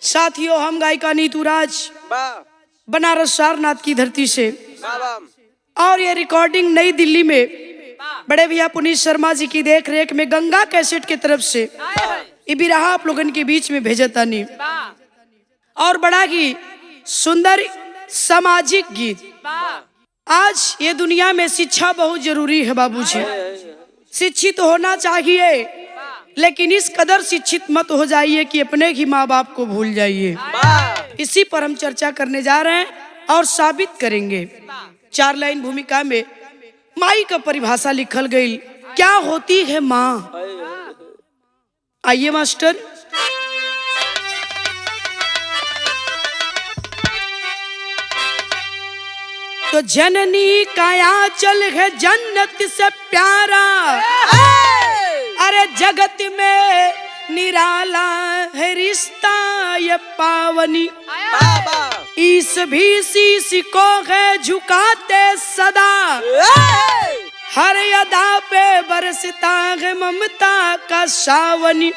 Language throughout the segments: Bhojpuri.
साथियों, हम गायिका नीतू राज बनारस सारनाथ की धरती से और ये रिकॉर्डिंग नई दिल्ली में बड़े भैया पुनीत शर्मा जी की देख रेख में गंगा कैसेट की तरफ से ये बिरहा आप लोगन के बीच में भेजता नहीं और बड़ा ही सुंदर सामाजिक गीत। आज ये दुनिया में शिक्षा बहुत जरूरी है बाबूजी, शिक्षित होना चाहिए, लेकिन इस कदर शिक्षित मत हो जाइए कि अपने ही माँ बाप को भूल जाइए। इसी पर हम चर्चा करने जा रहे हैं और साबित करेंगे। 4 लाइन भूमिका में माई का परिभाषा लिखल गई, क्या होती है माँ। आइए मास्टर। तो जननी का आंचल है जन्नत से प्यारा, अरे जगत में निराला है रिश्ता ये पावनी। इस भी शीश को है झुकाते सदा, हर अदा पे बरसता है ममता का सावनी।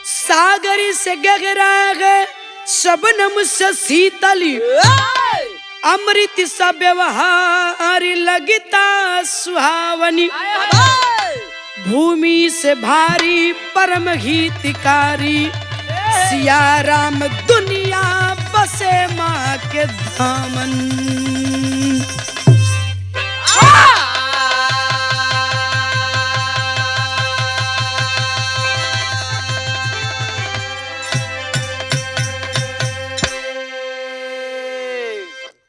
सागर से गहरा है शबनम से शीतली, अमृत सा व्यवहार लगता सुहावनी। भूमि से भारी परम हितकारी, सिया राम दुनिया बसे माँ के दामन।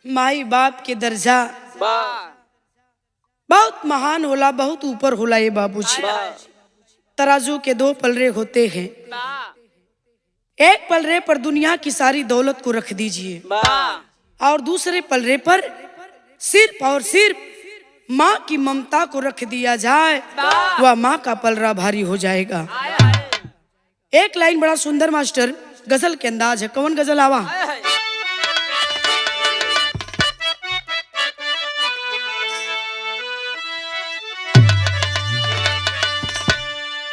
माई बाप के दर्जा बहुत महान होला, बहुत ऊपर होला ये बाबूजी। तराजू के 2 पलड़े होते हैं, एक पलड़े पर दुनिया की सारी दौलत को रख दीजिए और दूसरे पलड़े पर सिर्फ और सिर्फ माँ की ममता को रख दिया जाए, वह माँ का पलड़ा भारी हो जाएगा। एक लाइन बड़ा सुंदर मास्टर गजल के अंदाज है। कौन गजल आवा?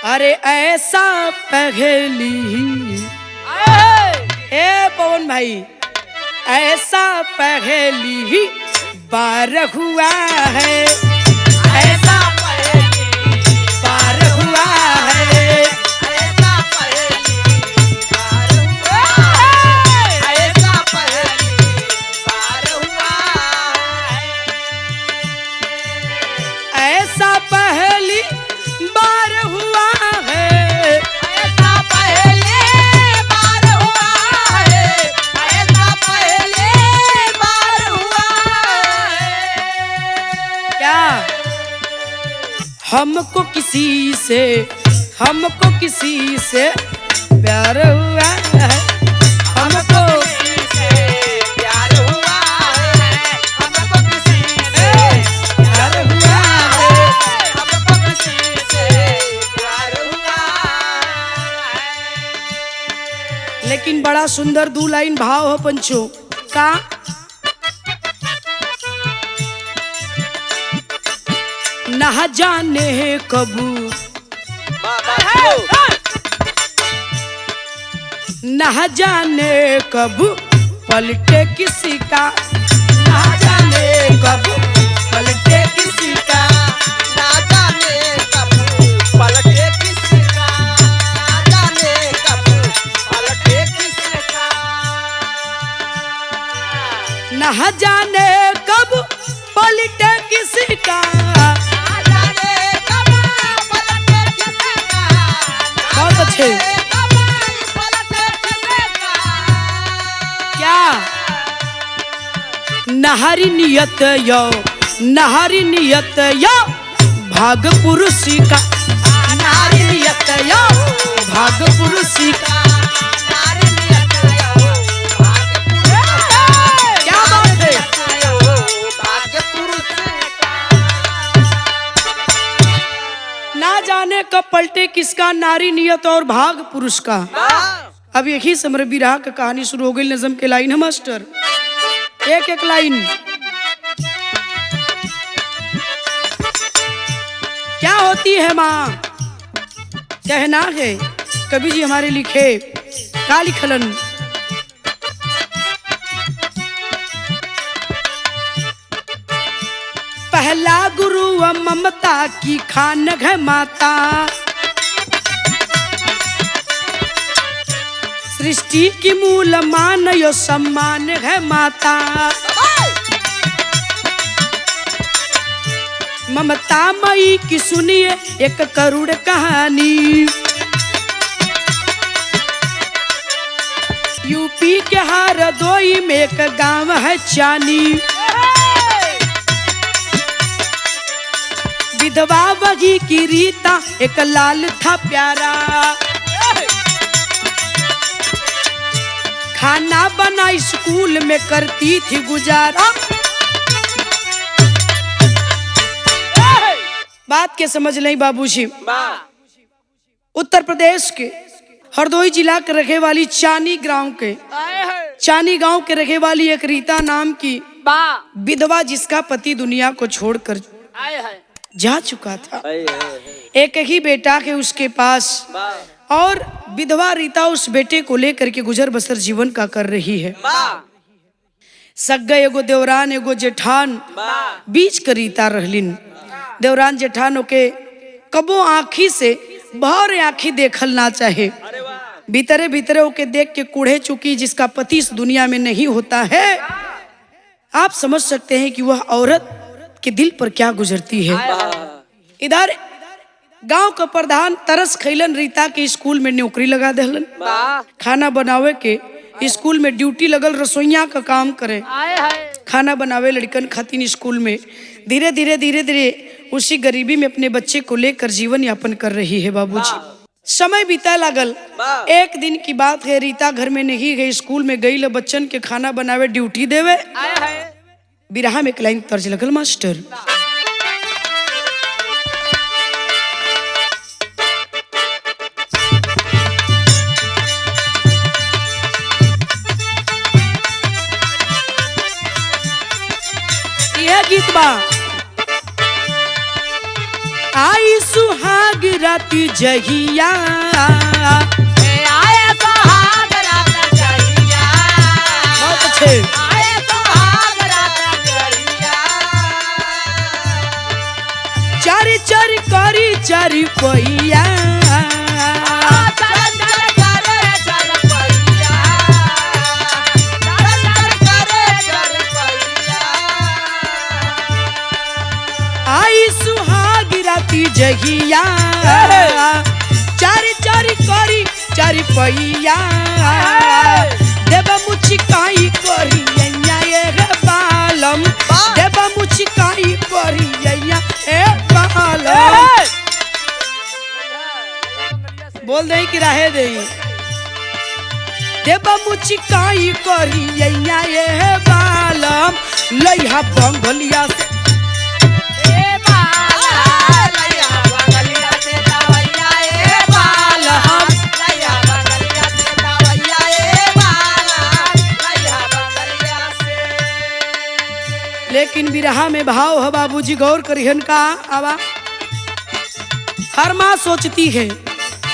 अरे ऐसा पहेली, ए पवन भाई, ऐसा पहेली बार हुआ है, ऐसा पहेली बार हुआ है, ऐसा पहेली बार हुआ है, ऐसा पहेली बार हुआ है, ऐसा पहेली बार हुआ है, ऐसा पहले बार हुआ है, ऐसा पहले बार हुआ है। क्या हमको किसी से प्यार हुआ है, हमको किसी से प्यार हुआ है, हमको किसी से प्यार हुआ है, हमको किसी लेकिन बड़ा सुंदर 2 लाइन भाव हो पंचो का। ना जाने कब, ना जाने कब पलटे किसी का, ना जाने कब पलटे किसी का, ना जाने कब पलटे किसी का, ना जाने कब पलटे किसी का, ना जाने कब पलटे किसी का, ना जाने कब पलटे किसी का। बहुत अच्छे। क्या नहरी नियत यो, नहरी नियत यो भाग पुरुषी का, नारी नियत यो भाग पुरुषी का, नारी नियत यो भाग पुरुषी का। क्या बात है, भाग पुरुषी का। ना जाने कब पलटे किसका, नारी नियत और भाग पुरुष का। अब यही से हमारे बिरहा का कहानी शुरू हो गई। नज़म के लाइन है मास्टर, एक एक लाइन। क्या होती है माँ, कहना है कवि जी हमारे लिखे, का लिखलन पहला गुरु ममता की खान है माता, सृष्टि की मूल मान यो सम्मान है माता। ममता मई की सुनिए एक करुण कहानी, यूपी के हरदोई में एक गांव है चानी, विधवा बगी की रीता एक लाल था प्यारा, खाना बना स्कूल में करती थी गुजारा। बात के समझ नहीं बाबूजी। उत्तर प्रदेश के हरदोई जिला के रखे वाली चानी गांव के रखे वाली एक रीता नाम की विधवा, जिसका पति दुनिया को छोड़कर जा चुका था, एक ही बेटा के उसके पास, और विधवा रीता उस बेटे को लेकर के गुजर बसर जीवन का कर रही है। सग्गा एगो देवरान एगो जेठान बीच का रीता रहलिन। देवरान जेठानों के कबो आँखी से भर आँखी देखल ना चाहे, भीतरे भीतरे ओके देख के कूढ़े चुकी, जिसका पति इस दुनिया में नहीं होता है। आप समझ सकते हैं कि वह औरत के दिल पर क्या गुजरती है। इधर गांव का प्रधान तरस खैलन रीता के स्कूल में नौकरी लगा देलन, खाना बनावे के स्कूल में ड्यूटी लगल, रसोइया का काम करे, खाना बनावे लड़कन खातिन स्कूल में। धीरे धीरे उसी गरीबी में अपने बच्चे को लेकर जीवन यापन कर रही है बाबूजी। समय बीता लागल। एक दिन की बात है, रीता घर में नहीं गई, स्कूल में गई, बच्चन के खाना बनावे ड्यूटी देवे। बिरहा में एक लाइन तर्ज लगल, मास्टर यह गीत बा। आई सुहाग राती जहिया, आए सुहाग रात जहिया, बहुत अच्छे। आए सुहाग रात जहिया, चारी चारी करी चारी पहिया, चल चल करे चल पहिया, चल चल करे चल पहिया, आई सुहाग राती जहिया, चारी चारी करी चारी पहिया, देव मुचिकाई करी ये बालम, देव मुचिकाई करी ये बालम। बोल दे कि राहे दे, देव मुचिकाई करी ये बालम, लइहा बंगलिया से ए बाला लैया बंगलिया से दवैया, ए बाला लैया बंगलिया से दवैया, ए बाला लैया बंगलिया से। लेकिन बिरहा में भाव है बाबूजी, गौर करिहन का आवा। हर माँ सोचती है,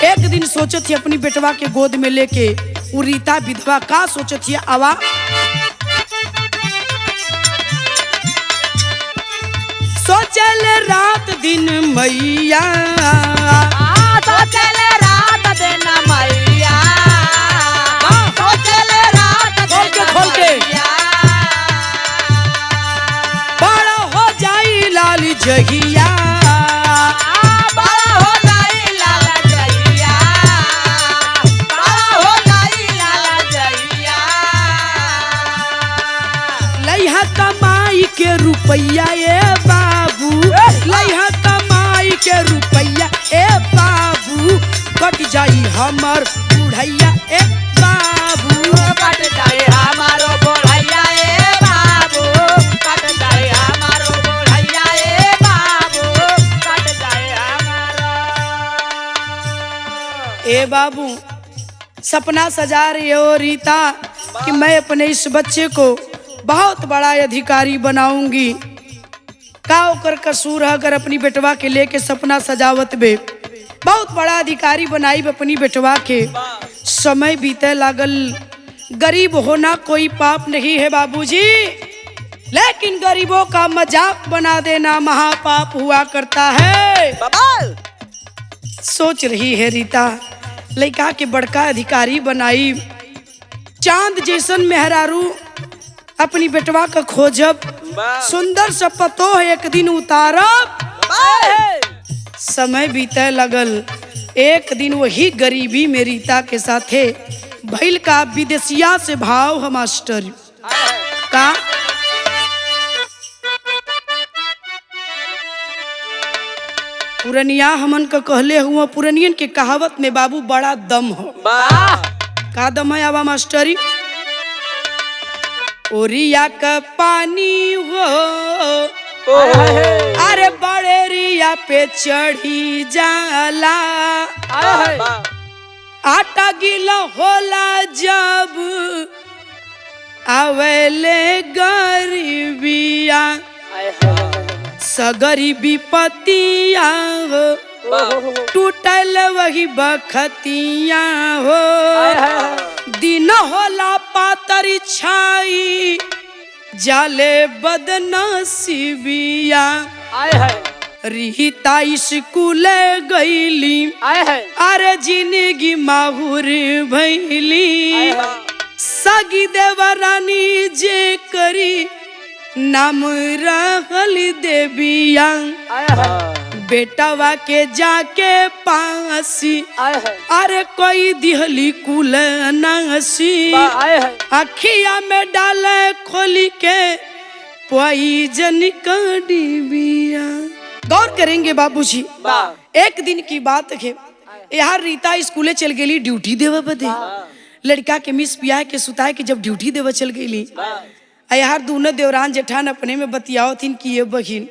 एक दिन सोचत थी अपनी बेटवा के गोद में लेके, वो रीता विधवा का सोचत थी आवा। सोचल रात दिन मैया, सोचल रात दिन मैया, सोचल रात दिन खोल के मैया, बड़ा हो जाई लाल जहिया, बड़ा हो जाई लाल जहिया, बड़ा हो जाई लाल जहिया, लइहा कमाई के रुपैया ए बाबू, लइहा कमाई के रुपैया ए बाबू, कट जाई हमर बुढ़ैया ए बाबू। कट जाए हमारो बोढ़ैया ए बाबू, कट जाए हमारो बोढ़ैया ए बाबू, कट जाए हमारो। ए बाबू, सपना सजा रही हो रीता कि मैं अपने इस बच्चे को बहुत बड़ा अधिकारी बनाऊंगी। का ओकर कसूर है अगर अपनी बेटवा के लेके सपना सजावत बे, बहुत बड़ा अधिकारी बनाई अपनी बेटवा के। समय बीते लागल, गरीब होना कोई पाप नहीं है बाबूजी। लेकिन गरीबों का मजाक बना देना महापाप हुआ करता है। बाबा सोच रही है रीता, लड़का के बड़का अधिकारी बनाई, चांद जैसन मेहरारू अपनी बेटवा का खोजब, सुंदर सा पतो एक दिन उतारब। समय बीते लगल, एक दिन वही गरीबी में रीता के साथे भइल का विदेशिया से भाव हम मास्टर का पुरनिया हमन का कहले हुआ, पुरनियन के कहावत में बाबू बड़ा दम हो। का दम है आवा मास्टरी? ओरिया का पानी हो, अरे बड़े रिया पे चढ़ी जाला, आटा गीला होला जब आवेले गरीबिया, सगरी विपतिया हो, टूटल वही बखतिया हो, दिन होला पातरी छाई, जाले बदनसीबिया, रीता स्कूल गईली, अरे जिंदगी माहुर भैली, सगी देवरानी जे करी नाम रहल देविया, बेटवा के जाके पासी, अरे कोई दिहली कुल नासी, अखिया में डाले खोली के पॉइजन का डिबिया। गौर करेंगे बाबूजी, एक दिन की बात है, यार रीता स्कूले चल गई ड्यूटी देवे बदे, लड़का के मिस पिया के सुताए के जब ड्यूटी देवे चल गई, यार दोनों देवरान जेठान अपने में बतियाओ थीन कि ये बहिन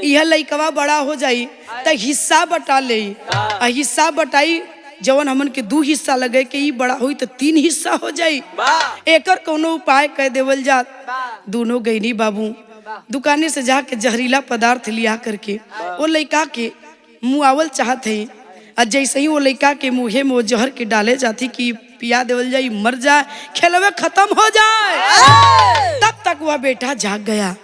यह लइकवा बड़ा हो जाई त हिस्सा बटा ले, हिस्सा बटाई जवन हमन के 2 हिस्सा लगे के ई बड़ा हुई तो 3 हिस्सा हो जाई, एकर कोनो उपाय कह देवल जात। दोनों गईनी बाबू दुकाने से जाके जहरीला पदार्थ लिया करके वो लइका के मुआवल चाहत है, और जैसे ही वो लइका के मुँहे में वो जहर के डाले जाती कि पिया देवल जाई, मर जाए, खेलवे खत्म हो जाए, तब तक वह बेटा जाग गया।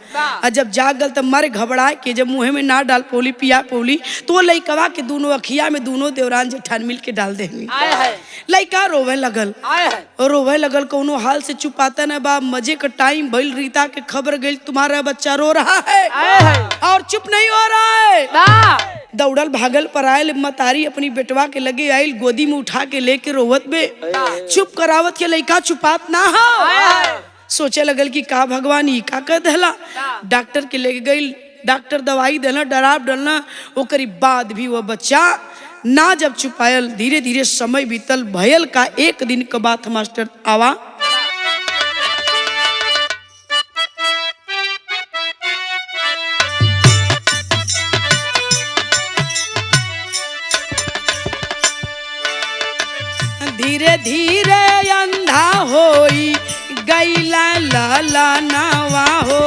और जब जाग गल तब मर घबराए के जब मुँह में ना डाल पोली पिया पोली तो वो लइकवा के दोनों अखिया में दोनों देवरान जेठान मिल के डाल देंगे। लइका रोवे लगल, रोवे लगल, कोनो हाल से चुपाता न बा, मजे का टाइम भइल, रीता के खबर गई तुम्हारा बच्चा रो रहा है और चुप नहीं हो रहा है। दौड़ल भागल पर आयल मतारी अपनी बेटवा के लगे आयल, गोदी में उठा के लेके रोवत बे, चुप करावत के लइका चुपात ना हो। सोचे लगल कि का भगवान ई का कर देला, डॉक्टर के लेके गई, डॉक्टर दवाई देना, डराव डलना, ओकरी बाद भी वह बच्चा ना जब चुपायल। धीरे धीरे समय बीतल, भयल का एक दिन के बात मास्टर आवा। धीरे धीरे अंधा होई गईला लाला नावा हो,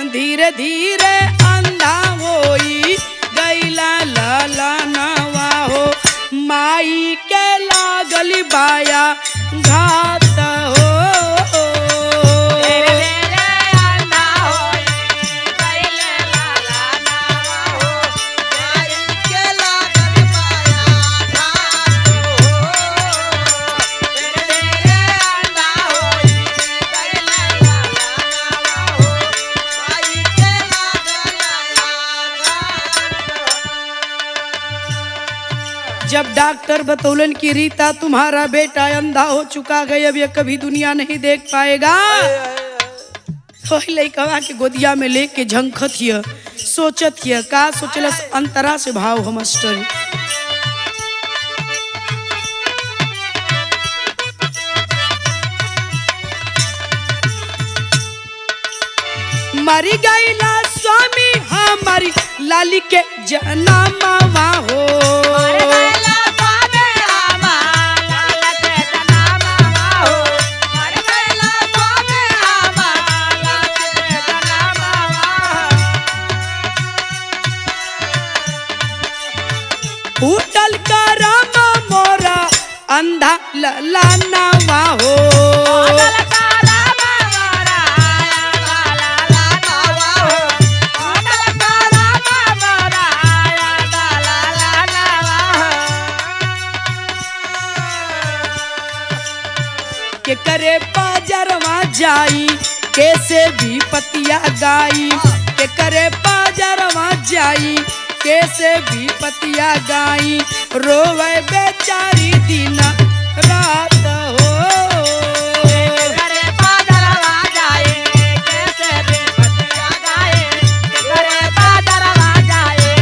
धीरे धीरे अंधा होई गईला लाला नावा हो, माई के लागल बाया घात हो। जब डॉक्टर बतौलन कि रीता तुम्हारा बेटा अंधा हो चुका है, अब ये कभी दुनिया नहीं देख पाएगा, तो लइकवा के गोदिया में लेके झंखत हिय, सोचत हिय, का सोचलस अंतरा से भाव हम मास्टर। मरी गईला स्वामी हमारी लाली के जनामा हो, उठल करामा मोरा अंधा लानावा हो, के करे पाजरवा जाई कैसे भी पतिया गाई के करे पाजरवा जाई कैसे भी पतिया गाई रोवे बेचारी दिन रात हो करे पादरवा जाए कैसे भी पतिया गाए करे पादरवा जाए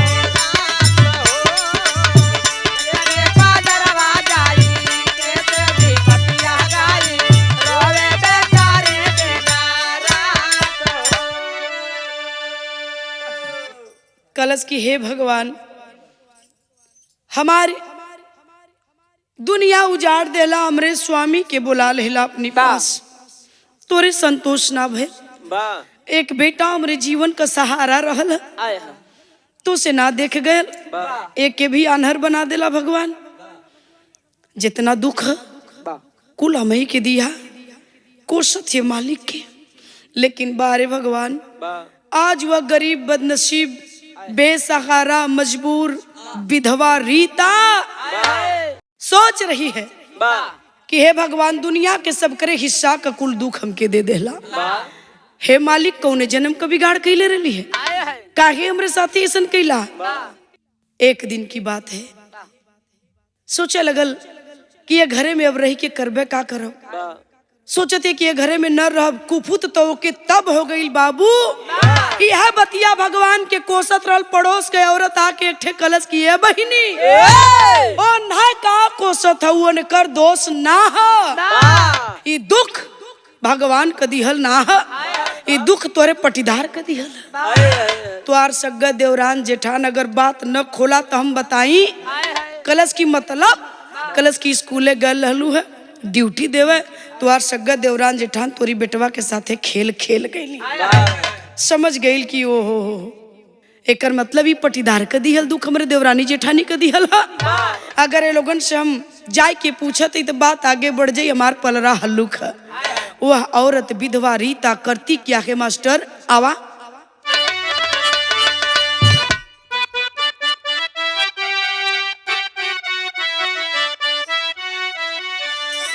करे पादरवा जाए कैसे भी पतिया गाए रोवे बेचारे कलश की हे भगवान हमारे दुनिया उजाड़ देला हमरे स्वामी के बुला लेला अपनी पास तोरे संतोष ना भय एक बेटा हमरे जीवन का सहारा रहल तो से ना देख गए एक के भी अनहर बना देला भगवान जितना दुख कुल हम ही के दिया कोसत है मालिक के लेकिन बारे भगवान आज वह गरीब बदनसीब बेसहारा मजबूर विधवा रीता सोच रही है कि हे भगवान दुनिया के सब करे हिस्सा का कुल दुख हमके दे देला हे मालिक कौने जन्म का बिगाड़ कैले रही है काहे हमरे साथी ऐसन कैला एक दिन की बात है सोचे लगल कि ये घरे में अब रही के करबे का करब सोचते कि ये घरे में न रह कुफुत तो के तब हो गई बाबू यह बतिया भगवान के कोसत रहल पड़ोस के औरत आके एक ठे कलश की है बहिनी ओ ना का कोसत हुआ ने कर दोष ना ये दुख भगवान का दिहल ना ये दुख तोरे पटीदार का दिहल तुआर सग्गा देवरान जेठान अगर बात न खोला तो हम बताई कलश की मतलब कलश की स्कूले गल रहलू है ड्यूटी देवे तुआर सग्गा देवरान जेठान तोरी बेटवा के साथे खेल खेल गई समझ गई कि ओ हो एकर मतलब ही पटीदार का दिहल दुख हमरे देवरानी जेठानी का दिहल हा अगर ये लोगन से हम जाय के पूछत तो बात आगे बढ़ जाई हमार पलरा हल्लुक है वह औरत विधवा रीता करती क्या है मास्टर आवा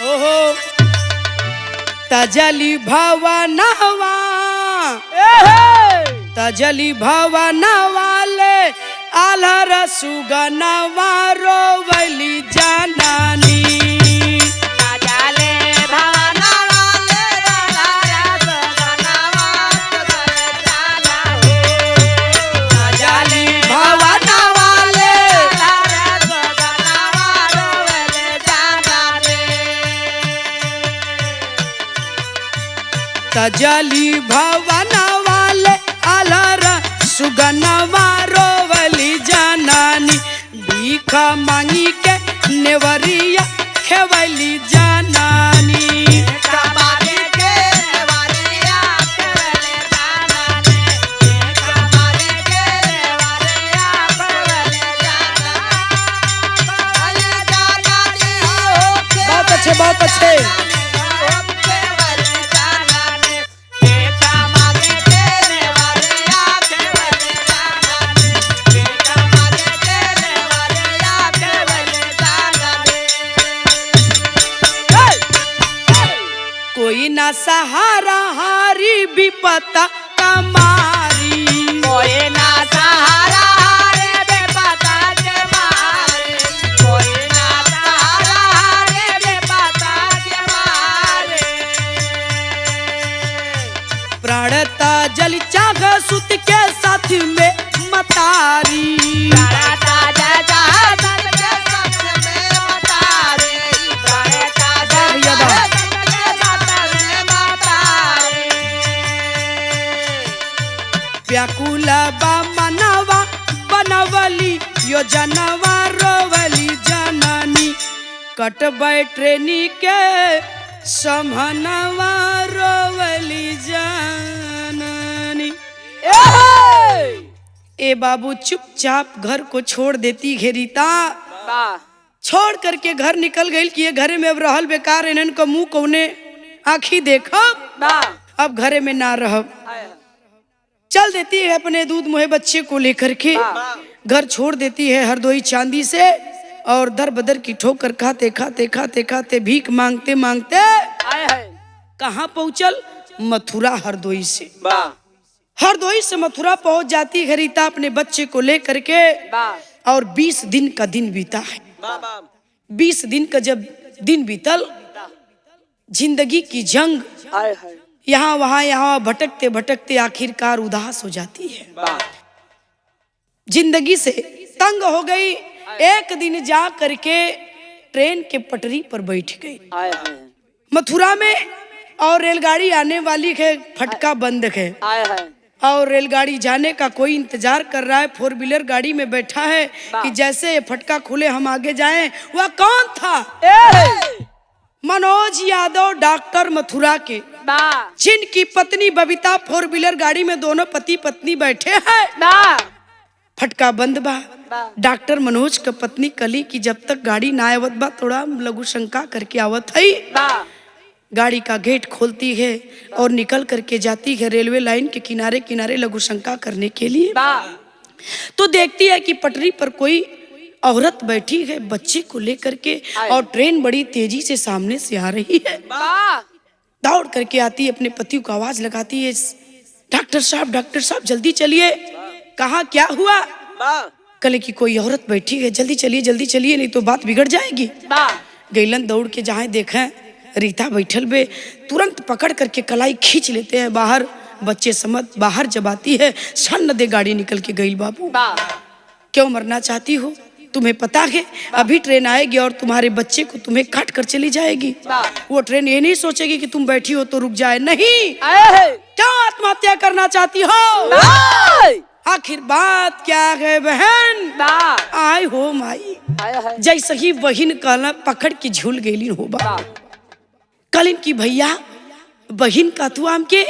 ओहो तजली भवनवा तजली भवनवा ले आलर सुगनवा रोवली जाननी तजली भवन वाले अलर सुगनवा रोवली जाननी भीख मांगी के नेवरिया खेवली जाननी बहुत अच्छे कोई ना सहारा हारी विपता कमारी कोई ना सहारा हारे बेपता के मारे कोई ना सहारा हारे बेपता के मारे प्राणता जल चाग सुत के साथ में मतारी प्राणता जल चाग सुत के साथ में मतारी प्राणता जल व्याकुला बा मनवा बनवली योजनवा रोवली जननी कटबै ट्रेनी के समहनवा रोवली जननी ए बाबू चुपचाप घर को छोड़ देती घेरीता छोड़ करके घर निकल गई कि ये घरे में अब रहल बेकार इन्हन का मुंह कौने आँखी देखब अब घरे में ना रहब चल देती है अपने दूध मुहे बच्चे को लेकर के घर छोड़ देती है हरदोई चांदी से और दर बदर की ठोकर खाते खाते खाते खाते भीख मांगते मांगते कहाँ पहुंचल? मथुरा हरदोई से। वाह हरदोई से मथुरा पहुंच जाती है रीता अपने बच्चे को लेकर के। वाह और 20 दिन का दिन बीता है। वाह 20 दिन का जब दिन बीतल, जिंदगी की जंग आए है यहाँ भटकते भटकते आखिरकार उदास हो जाती है। वाह जिंदगी से तंग हो गई। एक दिन जा करके ट्रेन के पटरी पर बैठ गई। आए है मथुरा में और रेलगाड़ी आने वाली है, फटका बंद है। आए है और रेलगाड़ी जाने का कोई इंतजार कर रहा है। 4 व्हीलर गाड़ी में बैठा है कि जैसे ये फटका खुले हम आगे जाएं। वह कौन था? मनोज यादव, डॉक्टर मथुरा के, वाह जिनकी पत्नी बबीता 4 व्हीलर गाड़ी में दोनों पति पत्नी बैठे हैं। वाह फटका बंद बा। डॉक्टर मनोज का पत्नी कली की जब तक गाड़ी ना आवत बा थोड़ा लघु शंका करके आवत है। वाह गाड़ी का गेट खोलती है और निकल करके जाती है रेलवे लाइन के किनारे किनारे लघु शंका करने के लिए। वाह तो देखती है कि पटरी पर कोई औरत बैठी है बच्चे को लेकर के, और ट्रेन बड़ी तेजी से सामने से आ रही है। वाह दौड़ करके आती है, अपने पति को आवाज लगाती है, डॉक्टर साहब जल्दी चलिए। कहा क्या हुआ? वाह कले की कोई औरत बैठी है, जल्दी चलिए नहीं तो बात बिगड़ जाएगी। वाह गैलन दौड़ के जहाँ देखें रीता बैठल बे, तुरंत पकड़ करके कलाई खींच लेते हैं बाहर। बच्चे समझ बाहर जब आती है, सन्न दे गाड़ी निकल के गई। बाबू क्यों मरना चाहती हो? तुम्हें पता है अभी ट्रेन आएगी और तुम्हारे बच्चे को तुम्हें काट कर चली जाएगी। वो ट्रेन ये नहीं सोचेगी कि तुम बैठी हो तो रुक जाए, नहीं। क्यों आत्महत्या करना चाहती हो? आखिर बात क्या है बहन? आय हो माई, जैसे ही बहिन कहला पकड़ के झूल गेली हो बा। कल इनकी भैया बहिन का तू आम के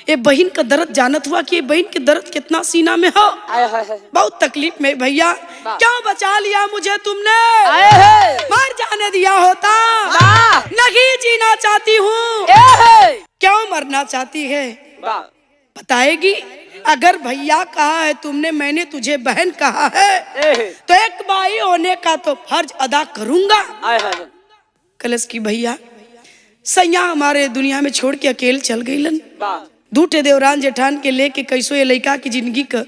ये बहिन का दर्द जानत हुआ कि ये बहिन के दर्द कितना सीना में हो। बहुत तकलीफ में भैया, क्यों बचा लिया मुझे तुमने? मर जाने दिया होता, नहीं जीना चाहती हूँ। क्यों मरना चाहती है बताएगी? अगर भैया कहा है तुमने, मैंने तुझे बहन कहा है, तो एक भाई होने का तो फर्ज अदा करूंगा। कलश की भैया सैया हमारे दुनिया में छोड़ के अकेले चल गईलन। दूठे देवरान जेठान के लेके कैसो ये लड़का की जिंदगी का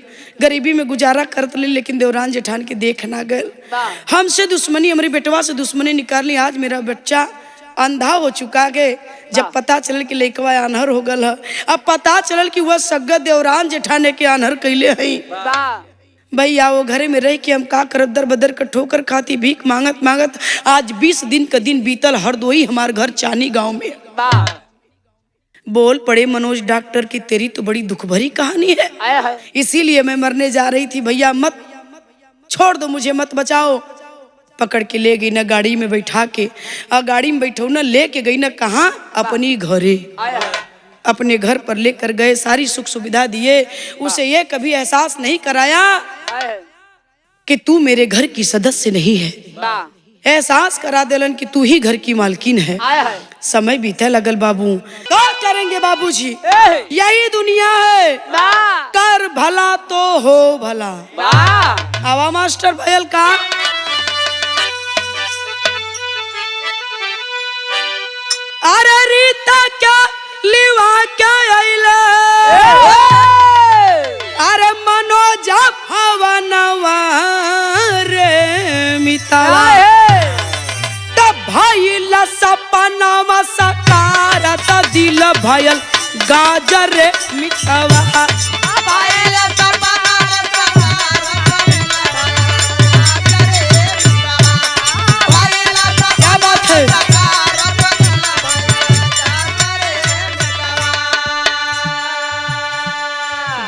गरीबी में गुजारा करत ले, लेकिन देवरान जेठान के देख ना गए। हमसे दुश्मनी, हमारी बेटवा से दुश्मनी निकाल ली। आज मेरा बच्चा अंधा हो चुका है। जब पता चल कि लड़कवा अनहर हो गल है, अब पता चल कि वह सगत देवरान जेठाने के अनहर कैले है। भैया वो घरे में रह के हम का करब, दर बदर का ठोकर खाती, भीख मांगत मांगत आज 20 दिन का दिन बीतल। हरदोई हमार घर चानी गांव में। बोल पड़े मनोज डॉक्टर की तेरी तो बड़ी दुख भरी कहानी है, इसीलिए मैं मरने जा रही थी। भैया मत छोड़ दो मुझे, मत बचाओ। पकड़ के ले गई ना गाड़ी में बैठा के, और गाड़ी में बैठो ना लेके गई ना कहाँ? अपनी घरे, अपने घर पर लेकर गए, सारी सुख सुविधा दिए। उसे ये कभी एहसास नहीं कराया कि तू मेरे घर की सदस्य नहीं है। एहसास करा देलन कि तू ही घर की मालकिन है। समय बीते लगल बाबू, तो करेंगे बाबूजी, यही दुनिया है, कर भला तो हो भला। हवा मास्टर भयल का अरे रीता क्या लिवा क्या आइले, अरे मनोज भवनवा रे मितावा, तब भइल सपनावा सकार, त दिल भयल गाजर रे मितावा। क्या बात है?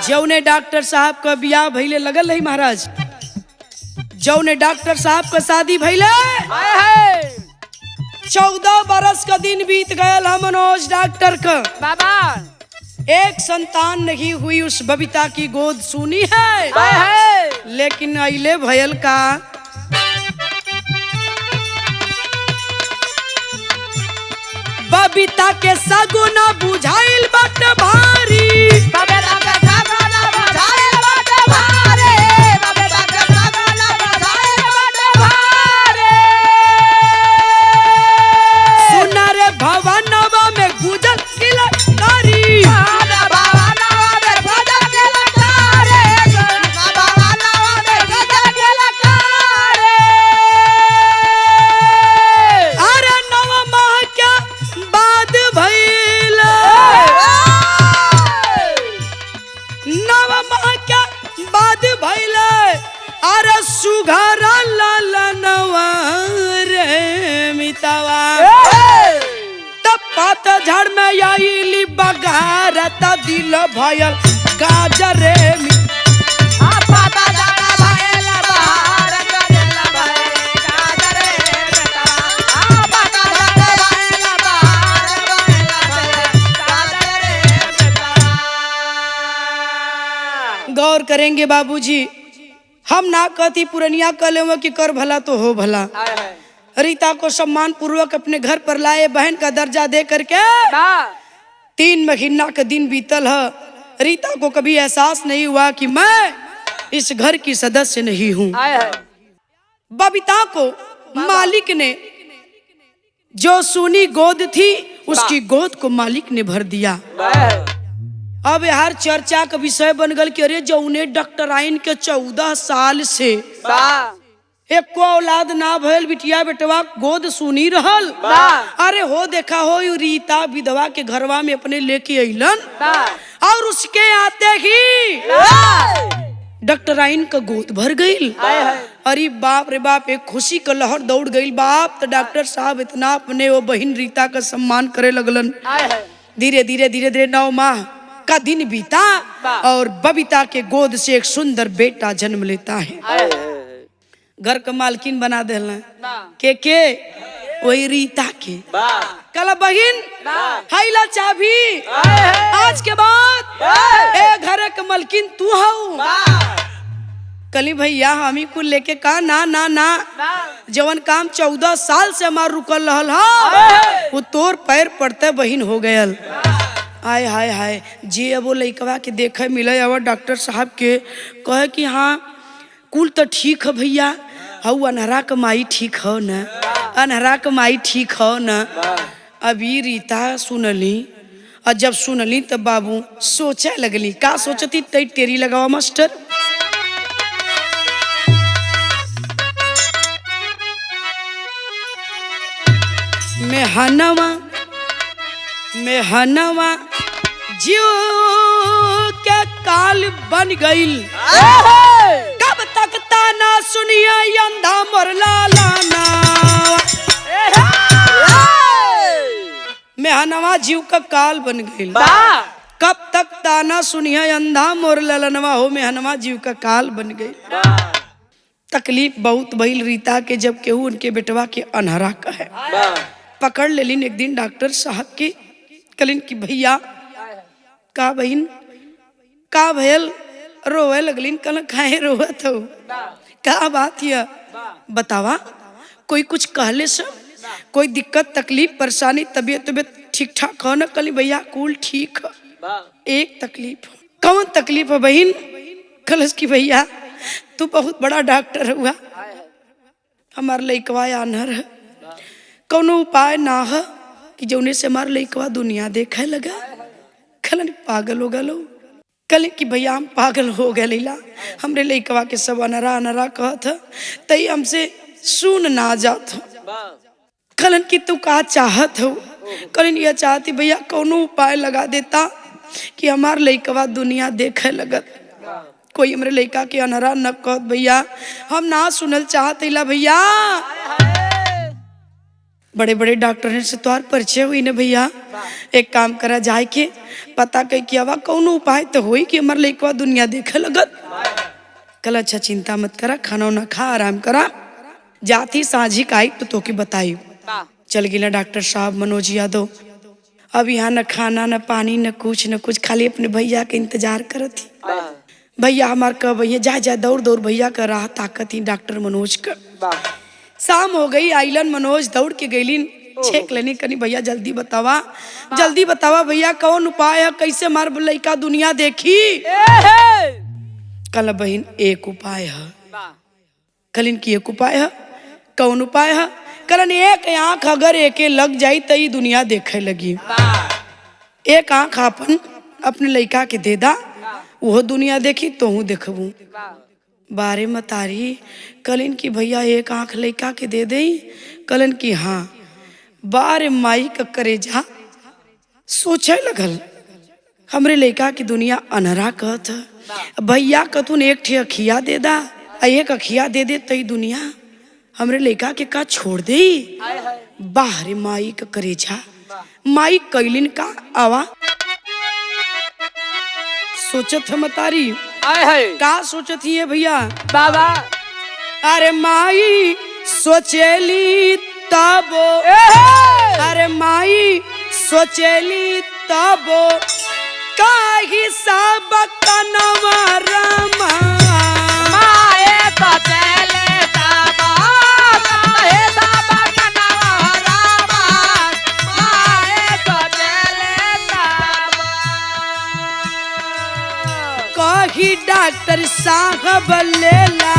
जौने डॉक्टर साहब का बियाह भइले लगल है महाराज, जौने डॉक्टर साहब का शादी भइले 14 बरस का दिन बीत गया। मनोज डॉक्टर का एक संतान नहीं हुई, उस बबीता की गोद सुनी है, लेकिन अइले भयल का बबीता के सगुना बुझाइल बट भारी। आढ़ में आईली बगारत दिल भयल गाजरे में पाता जाना भयल बहार दिल भयल गाजरे बेटा पाता जाना भयल बहार गाजरे बेटा। गौर करेंगे बाबूजी, हम ना कहती पुरनिया कले कि कर भला तो हो भला। रीता को सम्मान पूर्वक अपने घर पर लाए, बहन का दर्जा दे करके 3 महीना का दिन बीतल है। रीता को कभी एहसास नहीं हुआ कि मैं इस घर की सदस्य नहीं हूँ। बबीता को मालिक ने जो सुनी गोद थी उसकी गोद को मालिक ने भर दिया। अब हर चर्चा का विषय बन गल कि अरे जौने डॉक्टराइन के 14 साल से एक को औलाद ना भयल, बिटिया बेटवा गोद सुनी रहल। अरे हो देखा हो रीता विधवा के घरवा में अपने लेके अइलन और उसके आते ही डॉक्टराइन का गोद भर गई। अरे बाप रे बाप, एक खुशी का लहर दौड़ गई। बाप तो डॉक्टर साहब इतना अपने वो बहन रीता का सम्मान करे लगलन। धीरे धीरे धीरे धीरे 9 माह का दिन बीता और बबीता के गोद से एक सुंदर बेटा जन्म लेता है। घर का मालकिन बना देला के वही रीता के। कला बहिन हाइला चाबी, आज के बाद ए घर के मालकिन तू हऊ। कली भैया हमी कुल लेके का ना ना ना, जवन काम 14 साल से हमार रुकल रहल हा वो तोर पैर पड़ते बहिन हो गयल। आय हाय हाय जी, अब वो लइकवा के देखे मिले अब डॉक्टर साहब के कहे कि हाँ कुल तो ठीक है भैया, हऊ अनहरा कमाई ठीक हो न, अनहरा कमाई ठीक हो न। अभी रीता सुनली और जब सुनली तब बाबू सोचे लगली। का सोचती तई टेरी लगावा मास्टर। मेहनवा जीव के काल बन गईल। कब तक ताना सुनिया अंधा मरला लाना। मेहनवा जीव का काल बन गईल। कब तक ताना सुनिया अंधा मोर ललनवा हो, मेहनवा जीव का काल बन गई। तकलीफ बहुत भइल रीता के जब केहू उनके बेटवा के अनहरा कहे। पकड़ लेलिन एक दिन डॉक्टर साहब के, कलिन की भैया का बहिन का भयल, रोवे लगलिन। कल खाए रोवत हो, का बात है बतावा, कोई कुछ कहले सब, कोई दिक्कत तकलीफ परेशानी तबीयत ठीक ठाक हो न। कली भैया कुल ठीक है, एक तकलीफ। कौन तकलीफ है बहिन? कलश की भैया तू बहुत बड़ा डॉक्टर हुआ, हमार लइकवा आनहर है, कौनो उपाय ना है कि जौने से हमार लइकवा दुनिया देखे लगा। कलन पागल हो गलो। कल कि भैया हम पागल हो गए लीला, हमरे लइकवा के सब अनरा अनरा कहत तई हमसे सुन ना जात हो। कलन की तू का चाहत हो? कलन यह चाहती भैया कौनो उपाय लगा देता कि हमार लइकवा दुनिया देखे लगत, कोई हमरे लइका के अनहरा न कहत। भैया हम ना सुनल चाहत इला भैया। बड़े बड़े डॉक्टर से तोहार परिचय हुई न भैया, एक काम करा जाए के पता कह कि अब कौनो उपाय तो होई कि हमार लइकवा दुनिया देखे लगत। कल अच्छा चिंता मत करा, खाना ना खा आराम करा, जाती साझी का आई तो तोके बताई। चल गिला डॉक्टर साहब मनोज यादव। अब यहाँ न खाना न पानी न कुछ खाली अपने भैया के इंतजार करत ही। भैया हमार कह भैया जा जा दौड़ दौड़ भैया का राह ताकत ही डॉक्टर मनोज का। शाम हो गई, आइलन मनोज दौड़ के गईलिन, छेक लेनी कनी भैया जल्दी बतावा भैया कौन उपाय है, कैसे मार लइका दुनिया देखी। कल बहन एक उपाय है। कलिन की एक उपाय है, कौन उपाय है? कलन एक आंख अगर एके लग जाई तो ये दुनिया देखे लगी। एक आंख अपन अपने लइका के दे दा, वो दुनिया देखी तो हूँ देखबू। बारे मतारी कलन की भैया एक आंख लइका के दे दे। कलन की हाँ। बारे माई का करेजा सोचे लगल, हमरे लइका की दुनिया अनहरा कहत भैया कतुन एक ठे अखिया दे दा, एक अखिया दे दे तई दुनिया हमरे लइका के का छोड़ दे। बाहरे माई का करेजा माई कैलिन का आवा सोचत हम तारी आए है का सोचत ही है भैया बाबा अरे माई सोचेली तबो अरे माई सोचेली तबो काही सब कनवा रमा माए तो चले बाबा काहे सब कनवा रामा माए तो चले बाबा कही डॉक्टर साहब लेला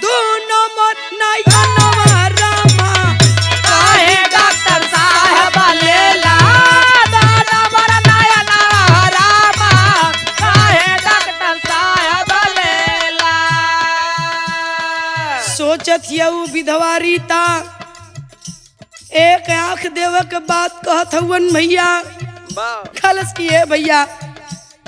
दोनों मत नयनवा रमा काहे डॉक्टर साहब लेला दाना बड़ा नयना रामा काहे डॉक्टर साहब लेला सोचत यऊ विधवा रीता एक आंख देव के बात कहत हवन भैया खलस किए भैया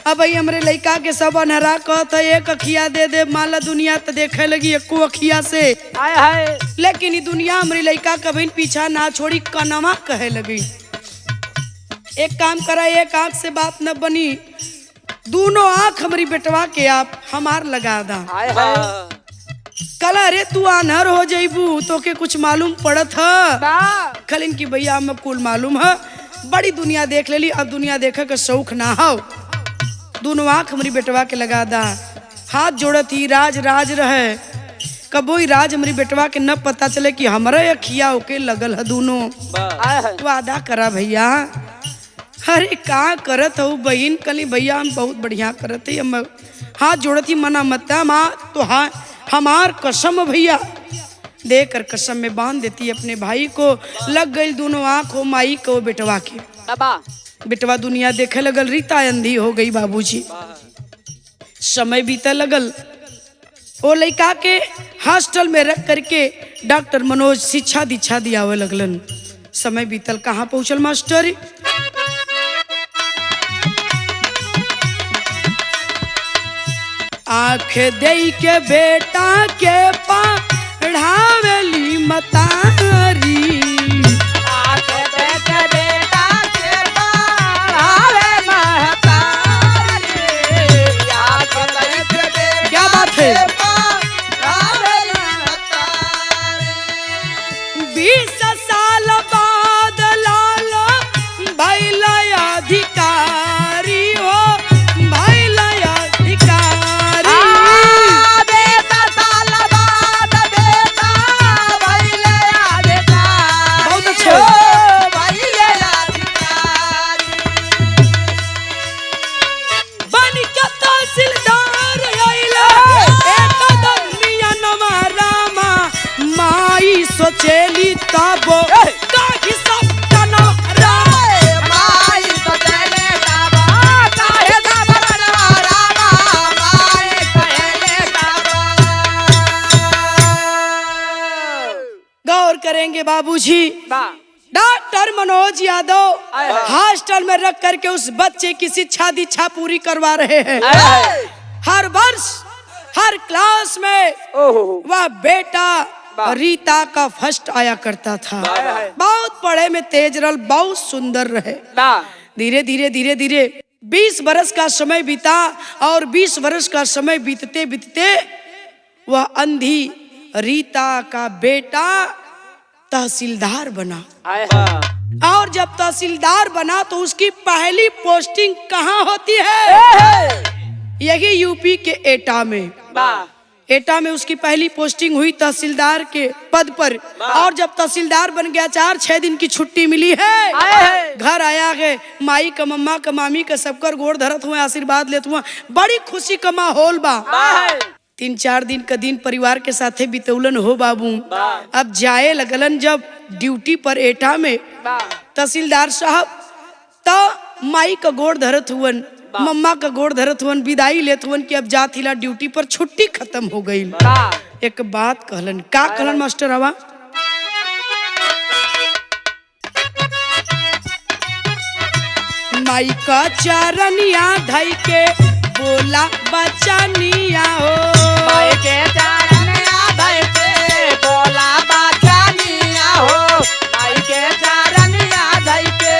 अब भाई हमरे लड़का के सब अनहरा कहत है एक अखिया दे दे माला दुनिया तो देखे लगी एको अखिया से आए हाय लेकिन ये दुनिया हमरे लड़का कभी पीछा ना छोड़ी कनवा कहे लगी एक काम करा एक आंख से बात न बनी दोनों आंख हमारी बेटवा के आप हमार लगा दा आए हाय कल अरे तू अनहर हो जाइबू तो के कुछ मालूम पड़त है बा खलिन की भैया हमें कुल मालूम है बड़ी दुनिया देख लेली अब दुनिया देखे का शौक ना हो दोनों आंख हमारी बेटवा के लगा दा हाथ जोड़त ही राज राज रहे कबो ही राज हमारी बेटवा के न पता चले कि हमारे अखिया होके लगल है दोनों आए हाय वादा करा भैया अरे का करत हो बहन कली भैया हम बहुत बढ़िया करत है हम हाथ जोड़त ही मना मत माँ तो हाँ हमार कसम भैया देकर कसम में बांध देती अपने भाई को लग गई दोनों आंख हो माई को बेटवा के बाबा बेटवा दुनिया देखे लगल रीता अंधी हो गई बाबूजी समय बीते लगल ओ लड़का के हॉस्टल में रख करके डॉक्टर मनोज शिक्षा दीक्षा दियावे लगलन समय बीतल कहाँ पहुंचल मास्टर आंख दे के बेटा के पढ़ावेली मतारी आंख देख बेटा के पढ़ावे महतारी आंख देख बेटा क्या बात है के पढ़ावे महतारी 20 साल बाद लालो भैला अधिकारी हो भैला अधिकारी बेटा साल बाद बेटा भइले अधिकारी बहुत अच्छे। भइले अधिकारी बन के तहसीलदार आइला एक दमिया नमा रामा माई सोचेली तबो काहि सब कना रे माई तो चले बाबा काहे बाबा रामा माई कहले बाबा गौर करेंगे बाबूजी बा डॉक्टर मनोज यादव आए। हॉस्टल में रख करके उस बच्चे की शिक्षा दीक्षा पूरी करवा रहे हैं हर वर्ष हर क्लास में ओहो वह बेटा वाह। रीता का फर्स्ट आया करता था वाह। बहुत पढ़े में तेज रल बहुत सुंदर रहे बा धीरे धीरे धीरे धीरे 20 बरस का समय बीता और 20 बरस का समय बीतते बीतते वह अंधी रीता का बेटा तहसीलदार बना आए और जब तहसीलदार बना तो उसकी पहली पोस्टिंग कहाँ होती है यही यूपी के एटा में बा एटा में उसकी पहली पोस्टिंग हुई तहसीलदार के पद पर और जब तहसीलदार बन गया 4-6 दिन की छुट्टी मिली है आए। घर आया है माई का मम्मा का मामी का सबकर गोड़ धरत हुए आशीर्वाद लेते हुए बड़ी खुशी का माहौल बा 3-4 दिन का दिन परिवार के साथे बितौलन हो बाबू अब जाए लगलन जब ड्यूटी पर एटा में तहसीलदार साहब तो माई का गोड़ धरत हुवन मम्मा का गोड़ धरत हुवन विदाई लेत हुवन कि अब जात हिला ड्यूटी पर छुट्टी खत्म हो गई एक बात कहलन का कहलन मास्टर आवा माई का चरनिया धई के बोला बचनिया हो माई के चरण आधे पे बोला बचनिया हो माई के चरण आधे पे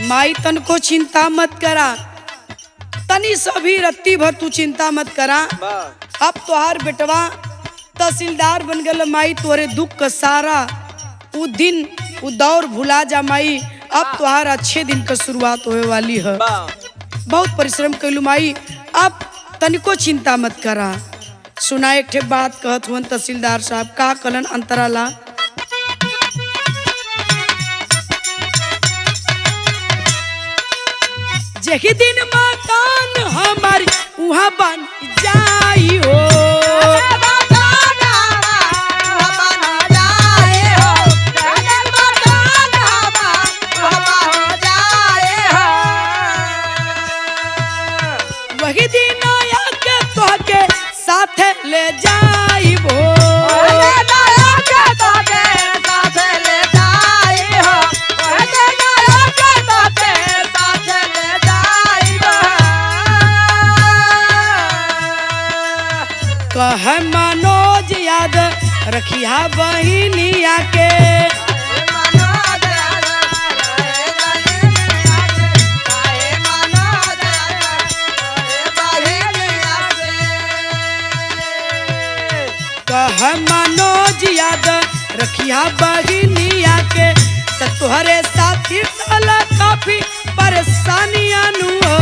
माई तन को चिंता मत करा, तनी सभी रत्ती भर तू चिंता मत करा। अब तोहार बेटवा तहसीलदार बन गल माई, तोरे दुख का सारा उ दिन उ दौर भुला जा माई। अब तोहार अच्छे दिन का शुरुआत होने वाली है। बहुत परिश्रम कैलू माई, अब तनिको चिंता मत करा। सुना एक ठे बात कहत हुन तहसीलदार साहब, का कलन अंतराला। जेहि दिन मकान हमारी वहाँ बन जाई हो, वही दिन आया के तोहके साथे ले जाई हो। कह मनोज याद रखिया बहिनिया के, कह मनोज याद रखिया बहिनिया के, त तोहरे साथी साला काफी परेशानियां नु हो।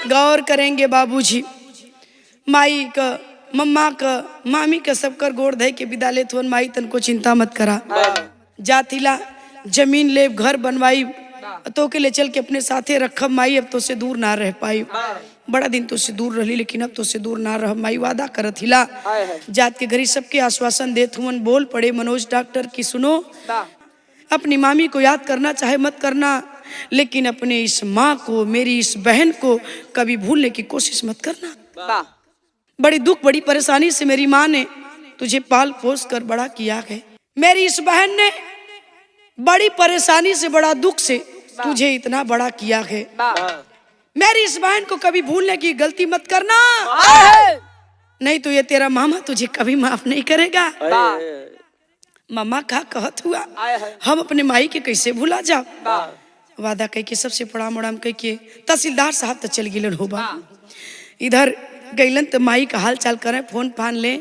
गौर करेंगे बाबूजी, माई का मम्मा का मामी का सबकर गोड़ धई के विदा लेत हुन। माई तन को चिंता मत करा, जातिला जमीन ले घर बनवाई तो के ले चल के अपने साथे रखब माई। अब तो से दूर ना रह पाई, बड़ा दिन तो से दूर रही, लेकिन अब तो से दूर ना रह माई। वादा करत हिला जात के घरी सबके आश्वासन देत हुन। बोल पड़े मनोज डॉक्टर की, सुनो अपनी मामी को याद करना चाहे मत करना, लेकिन अपने इस माँ को, मेरी इस बहन को कभी भूलने की कोशिश मत करना। बड़ी दुख बड़ी परेशानी से मेरी माँ ने तुझे पाल पोस कर बड़ा किया है। मेरी इस बहन ने बड़ी परेशानी से, बड़ा दुख से तुझे इतना बड़ा किया है। मेरी इस बहन को कभी भूलने की गलती मत करना, नहीं तो ये तेरा मामा तुझे कभी माफ नहीं करेगा। मामा का कहत हुआ, हम अपने माई के कैसे भूला जाओ। वादा कह के सबसे प्रणाम उड़ाम कह के तहसीलदार साहब तो चल गिलन हो बा। इधर गैलन तो माई का हाल चाल करें, फोन फान ले,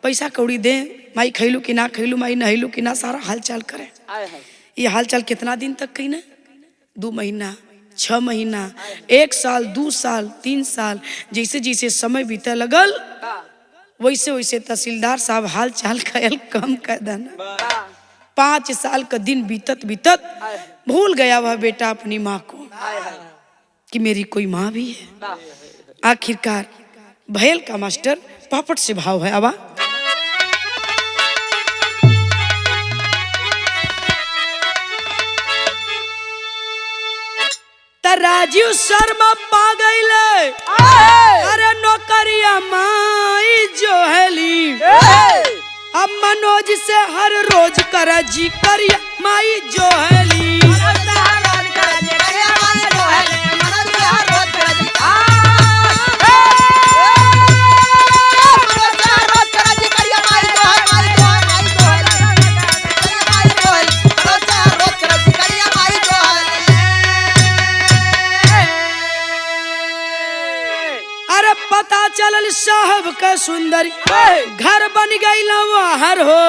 पैसा कौड़ी दे, माई खैलू कि ना खैलू, माई नहलू कि ना, सारा हाल चाल करें। ये हाल चाल कितना दिन तक कही ना, 2 महीना 6 महीना 1 साल 2 साल 3 साल, जैसे जैसे समय बीते लगल वैसे वैसे तहसीलदार साहब हाल चाल ख्याल कम कर देना। 5 साल का दिन बीतत बीतत भूल गया वह बेटा अपनी माँ को कि मेरी कोई माँ भी है। आखिरकार भैल का मास्टर पापट से भाव है। आवा राजीव शर्मा पा गईले, अरे नौकरिया माई जोहली, अब मनोज से हर रोज कर जी करिया माई जोहली। पता चलल साहब का सुंदरी घर बन गई हर हो,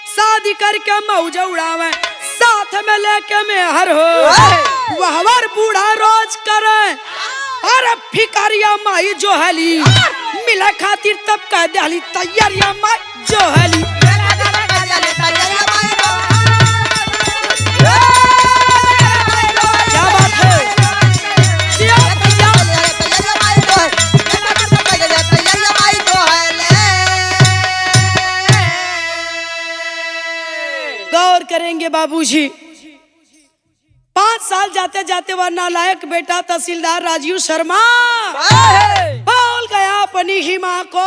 शादी करके मौज उड़ावे साथ में लेके में हर हो। वहवर बूढ़ा रोज करे, अरे फिकारिया माई जोहली, मिले खातिर तब कह दिली तैयारिया माई जोहली। क्या बात है, करेंगे बाबूजी। 5 साल जाते जाते वह नालायक बेटा तहसीलदार राजीव शर्मा बोल गया अपनी ही माँ को,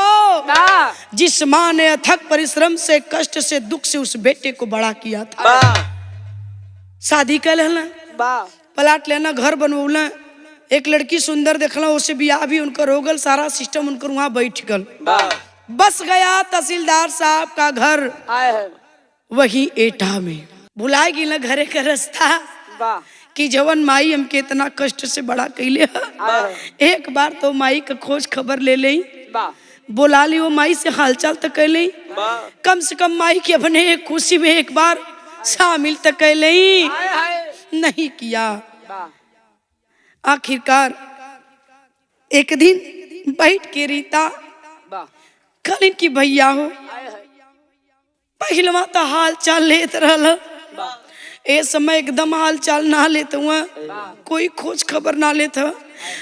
जिस माँ ने अथक परिश्रम से, कष्ट से, दुख से उस बेटे को बड़ा किया था। शादी कर लेना, प्लाट लेना, घर बनवना, एक लड़की सुंदर देखला, उसे बियाह भी उनकर हो गल, सारा सिस्टम उनकर वहां बैठ गल। बस गया तहसीलदार साहब का घर वही एटा में। भुला गई ना घरे का रास्ता कि जवन माई हमके इतना कष्ट से बड़ा कैले है। एक बार तो माई का खोज खबर ले ली, बोला ली, वो माई से हालचाल तक कर ली, कम से कम माई की अपने एक खुशी में एक बार शामिल तक कर ली, नहीं किया। आखिरकार एक दिन बैठ के रीता कल इनकी भैया हो पहलवा तो हाल चाल लेत रहल, ए समय एकदम हाल चाल ना लेते हुआ, कोई खोज खबर ना लेता।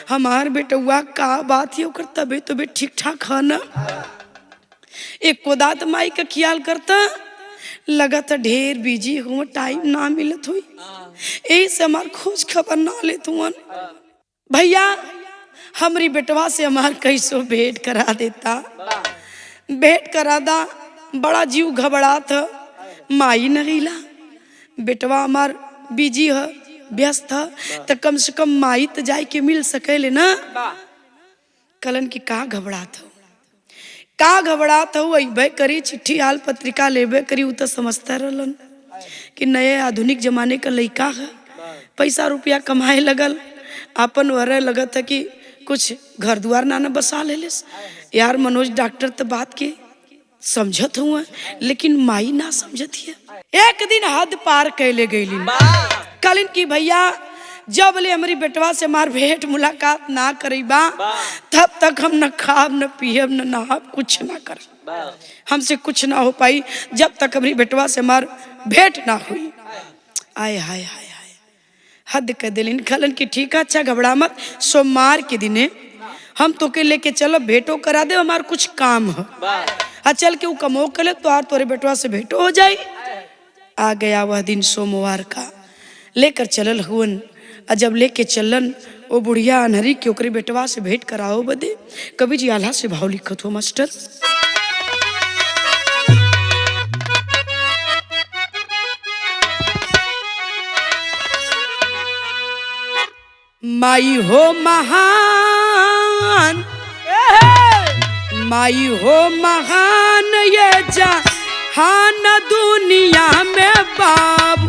हमार बेटुआ का बात है, ओकर तबीयत तबीयत ठीक ठाक है ना, एक कोदात माई का ख्याल करता, लगा था ढेर बिजी हुआ, टाइम ना मिलत हुई, यही से हमार खोज खबर ना लेते हुआ। भैया हमारी बेटवा से हमार कैसो भेंट करा देता, भेंट करा दा, बड़ा जीव घबरा था। माई न रहीला, बेटवा हमार बिजी है, व्यस्त है, तो कम से कम माई तो जाए के मिल सकेले ना। कलन की का घबरात हो, का घबरात हो, अबे करी चिट्ठी हाल पत्रिका लेबे करी, उ तो समझता रहलन कि नए आधुनिक जमाने का लड़का है, पैसा रुपया कमाए लगल, अपन वरे लगत है कि कुछ घर द्वार नाना बसा ले लेस। यार मनोज डॉक्टर तो बात के समझत हुआ, लेकिन माई ना समझत है। एक दिन हद पार कैले गईली, कलिन की भैया जब ले हमारी बेटवा से मार भेंट मुलाकात ना करीबा, तब तक हम न खाब न पियब न नहाब, कुछ ना कर, हमसे कुछ ना हो पाई जब तक हमारी बेटवा से मार भेंट ना हुई। आय हाय हाय हाय, हद कर दिलिन। कलन की ठीक है, अच्छा घबरा मत, सोमवार के दिने हम तो के लेके चलो, भेंटो करा दे, हमार कुछ काम है, चल के वो कमो कर ले, तो आर तोरे बेटवा से भेंटो हो जाए। आ गया वह दिन सोमवार का, लेकर चलल हुन, जब लेके चलन वो बुढ़िया अनहरी के ओकरे बेटवा से भेंट कराओ बदे। कवि जी आल्हा से भाव लिखत हो मास्टर, माई हो महान, माई हो महान, ये जहान दुनिया में बाबू,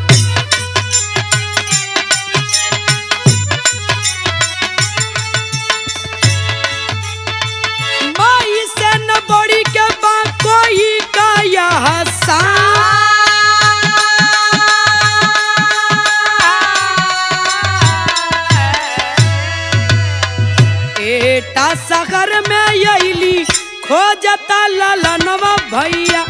माई से न बड़ी के बा कोई का यह सान, एटा शहर में यही खोजता ललनवा भैया,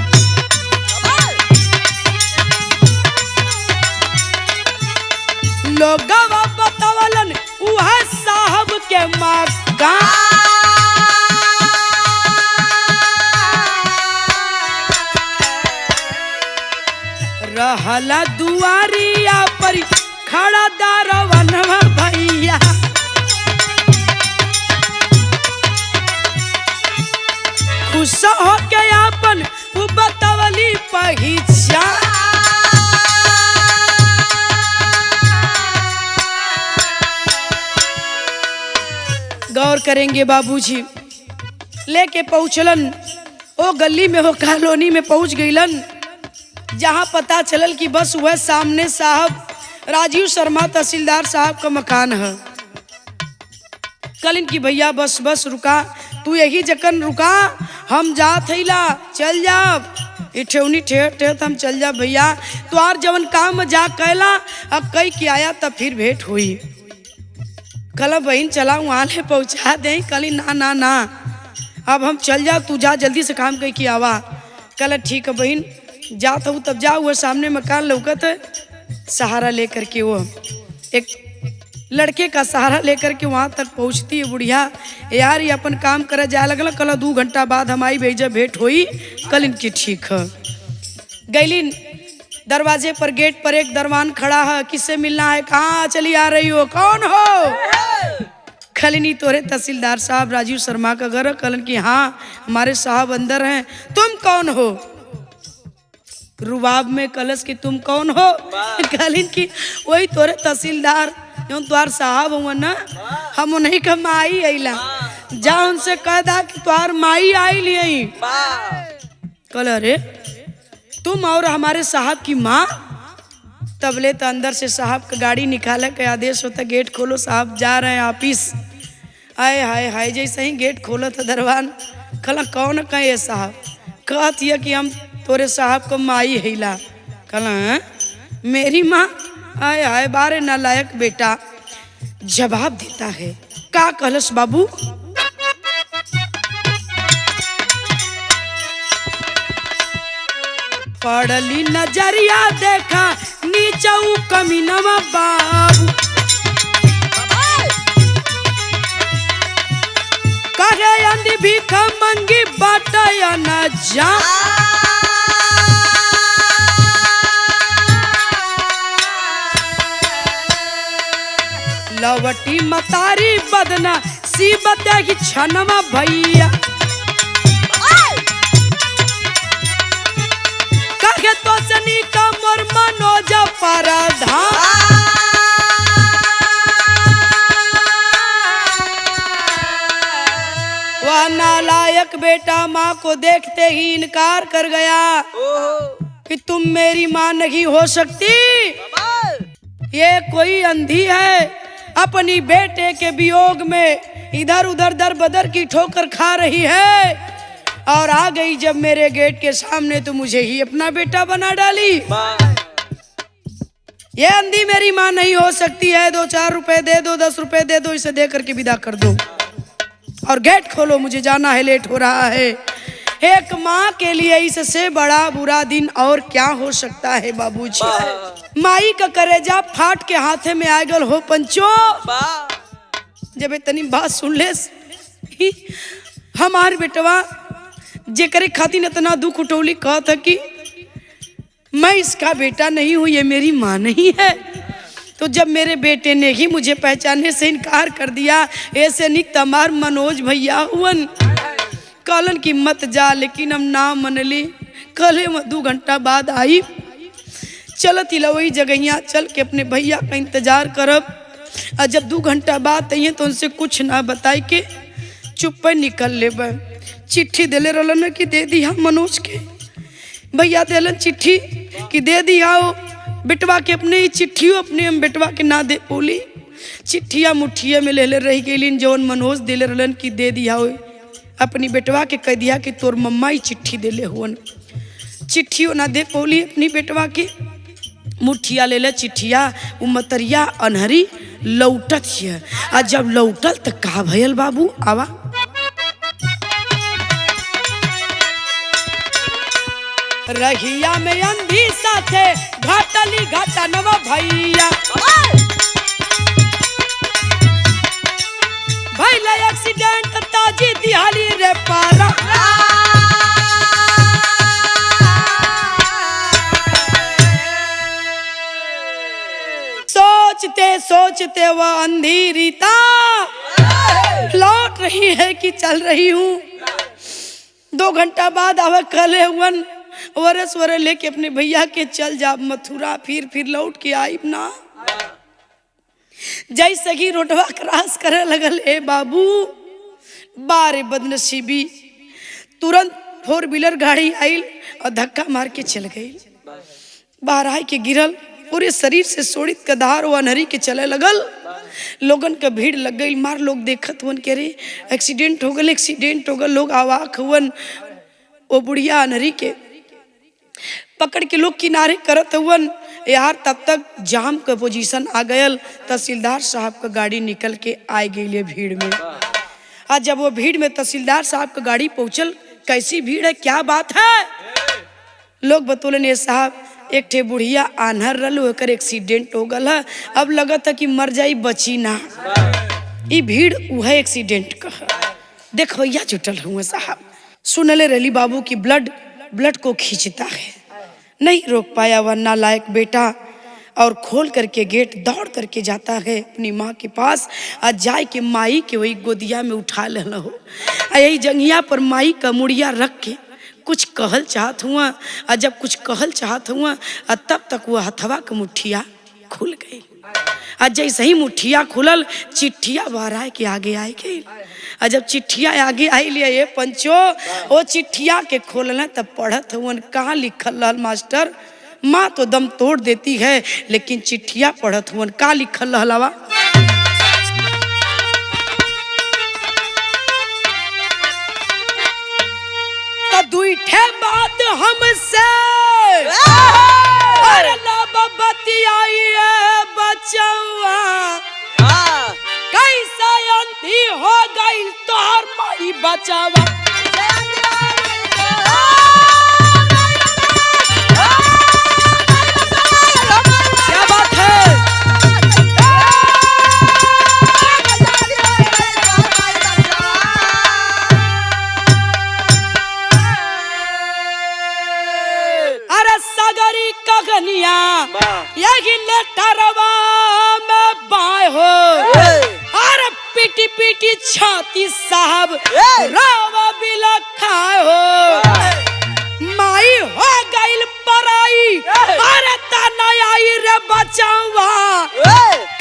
लोगवा बतावलन उह साहब के मकान, रहला दुआरिया पर खड़ा दारवनवा भैया, खुश हो के अपन वो बतावली पहचान। गौर करेंगे बाबूजी, लेके पहुँचलन ओ गली में, हो कॉलोनी में पहुँच गईलन, जहाँ पता चलल कि बस वह सामने साहब राजीव शर्मा तहसीलदार साहब का मकान है। कल इनकी भैया बस बस रुका, तू यही जकन रुका, हम जात हैला, चल जाब, ठेवनी ठेठ ठेठ हम चल जा भैया, तो आर जवन काम जा कैला, अब कई के आया तब फिर भेंट हुई। कल बहन चला वहाँ ले पहुँचा दे, कली ना ना ना अब हम चल जा, तू जा जल्दी से काम कई के आवा। कल ठीक है बहन, जात हूँ तब जा, हुआ सामने मकान लौकत है, सहारा लेकर के वो एक लड़के का सहारा लेकर के वहाँ तक पहुँचती है बुढ़िया। यार ये अपन काम करे जाए लगल, कल 2 घंटा बाद हमारी भेजा भेंट हुई। कल इनकी ठीक है, गैलिन दरवाजे पर गेट पर एक दरवान खड़ा है, किससे मिलना है, कहाँ चली आ रही हो, कौन हो? खलिनी तोरे तहसीलदार साहब राजीव शर्मा का घर है। कलन की हाँ हमारे साहब अंदर हैं, तुम कौन हो? रुबाब में कलश की तुम कौन हो? कलिन की वही तोरे तहसीलदार जो तुहार साहब हुआ ना, हम उन्हीं का माई अला, जा उनसे कह दा कि तुहार माई आई लियई। कल अरे तुम और हमारे साहब की माँ। तबले तो अंदर से साहब का गाड़ी निकाले के आदेश होता, गेट खोलो साहब जा रहे हैं ऑफिस। आए हाय हाय, जैसे ही गेट खोलो था दरबान, कल कौन कहे साहब, कहत ये कि हम तोरे साहब को माई हिला। कल मेरी माँ? आए हाय, बारे नालायक बेटा जवाब देता है। का कहलस बाबू? पड़ली नजरिया देखा नीचऊ कमीनवा बाबू, कहे अंधी भीख मंगी बाटया न जा। लवटी मतारी बदना सीबत की छनमा भैया, कहे तो सनी का मोर मनोज परधा। वह नालायक बेटा माँ को देखते ही इनकार कर गया कि तुम मेरी माँ नहीं हो सकती, ये कोई अंधी है, अपनी बेटे के वियोग में इधर उधर दर बदर की ठोकर खा रही है, और आ गई जब मेरे गेट के सामने तो मुझे ही अपना बेटा बना डाली। ये अंधी मेरी माँ नहीं हो सकती है, 2-4 रुपए दे दो, 10 रुपए दे दो, इसे दे करके विदा कर दो और गेट खोलो, मुझे जाना है, लेट हो रहा है। एक माँ के लिए इससे बड़ा बुरा दिन और क्या हो सकता है बाबूजी। माई का करेजा फाट के हाथे में आ गल हो पंचो। जब इतनी बात सुन ले हमार बेटवा जेकरे खातिर इतना दुख उठौली, कहा था कि मैं इसका बेटा नहीं हूं, ये मेरी माँ नहीं है। तो जब मेरे बेटे ने ही मुझे पहचानने से इनकार कर दिया, ऐसे नहीं तमार मनोज भैया हुवन कलन की मत जा, लेकिन हम ना मनली। कल 2 घंटा बाद आई, चलत वही जगहिया चल के अपने भैया का इंतजार करब। और जब 2 घंटा बाद आई तो उनसे कुछ ना बताई के चुप निकल ले। चिट्ठी दिले रहलन कि दे दिया मनोज के, भैया दिलन चिट्ठी कि दे दिया बेटवा के, अपने ही चिट्ठी अपने हम बेटवा के ना दे बोली। चिट्ठिया मुठिया में ले रही गई, जौन मनोज दिले रहलन कि दे दिया हो, अपनी बेटवा के कह दिया कि तोर मम्मा ही चिट्ठी दिले हुन। चिट्ठियों ना दे पोली अपनी बेटवा के, मुठिया ले ले चिट्ठिया, वो मतरिया अनहरी लौटत है। आ जब लौटल तो का भयल बाबू, आवा रहिया में अंधी साथे घाटली घाटनवा भैया, भैला एक्सीडेंट ताजी दिहाली रे पारा। सोचते सोचते वह अंधी रीता लौट रही है कि चल रही हूँ। 2 घंटा बाद आवे कले हुन वरस वरे लेके अपने भैया के चल जा मथुरा, फिर लौट के आई ना। जैसे ही रोडवा क्रॉस करे लगल, ए बाबू बारे बदनसीबी, तुरंत 4 व्हीलर गाड़ी आई और धक्का मार के चल गई। बाहर आई के गिरल, पूरे शरीर से सोड़ित का धार वो अनहरी के चले लगल। लोगन का भीड़ लग गई, मार लोग देखत हुन के रे एक्सीडेंट हो गल, एक्सीडेंट हो गल। लोग आवाक हुन, वो बुढ़िया अनहरी के पकड़ के लोग किनारे करत हुन यार। तब तक जाम का पोजीशन आ गयल, तहसीलदार साहब का गाड़ी निकल के आ गई भीड़ में। आज जब वो भीड़ में तहसीलदार साहब का गाड़ी पहुंचल, कैसी भीड़ है, क्या बात है। लोग बतौलन ये साहब एक ठे बुढ़िया आन्हर रल, ओकर एक्सीडेंट हो गल है, अब लगत है कि मर जाई बची ना। ये भीड़ वह एक्सीडेंट का देख भैया जुटल हुए साहब। सुनले रली बाबू की ब्लड को खींचता है, नहीं रोक पाया वह नालायक बेटा, और खोल करके गेट दौड़ करके जाता है अपनी माँ के पास। और जाए के माई के वही गोदिया में उठा लेना हो, यही जंगिया पर माई का मुड़िया रख के कुछ कहल चाहत हुआ। और जब कुछ कहल चाहत हुआ तब तक वह हथवा का मुठिया खुल गई। आज जैसे ही मुठिया खुलल चिट्ठिया बहराए के आगे आए गई। और जब चिट्ठिया आगे आई लिया ये पंचो वो चिट्ठिया के खोलल तब पढ़त हुन कहाँ लिखल रहल मास्टर। माँ तो दम तोड़ देती है लेकिन चिट्ठिया पढ़त हुन का लिखल रहलवा। दुई ठे बात हमसे अरे लब बतियाई बचवा कैसा अंधी हो गई तोहर माई बचवा। क्या बात है। सगरी कगनिया यही लेटरवा में बाय हो और पीटी पीटी छाती साहब रावा बिला खाए हो। माई हो गईल पराई अरे तना आई रे बचावा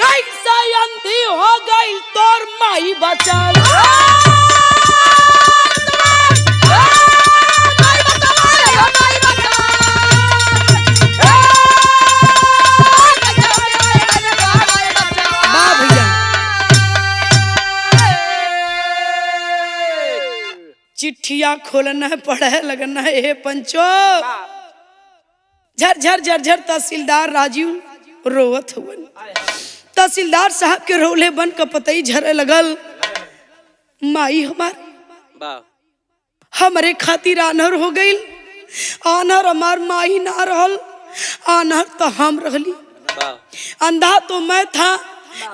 कैसा अंधी हो गई तोर माई बचावा। चिट्ठिया खोलना पढ़े लगना है पंचो। झर झर झर झर तहसीलदार राजीव रोवत हुवन। तहसीलदार साहब के रोले बन का पतई झरे लगल। माई हमारे खातिर आनहर हो गई। आनहर हमार माई ना रहल आनहर तो हम रहली। अंधा तो मैं था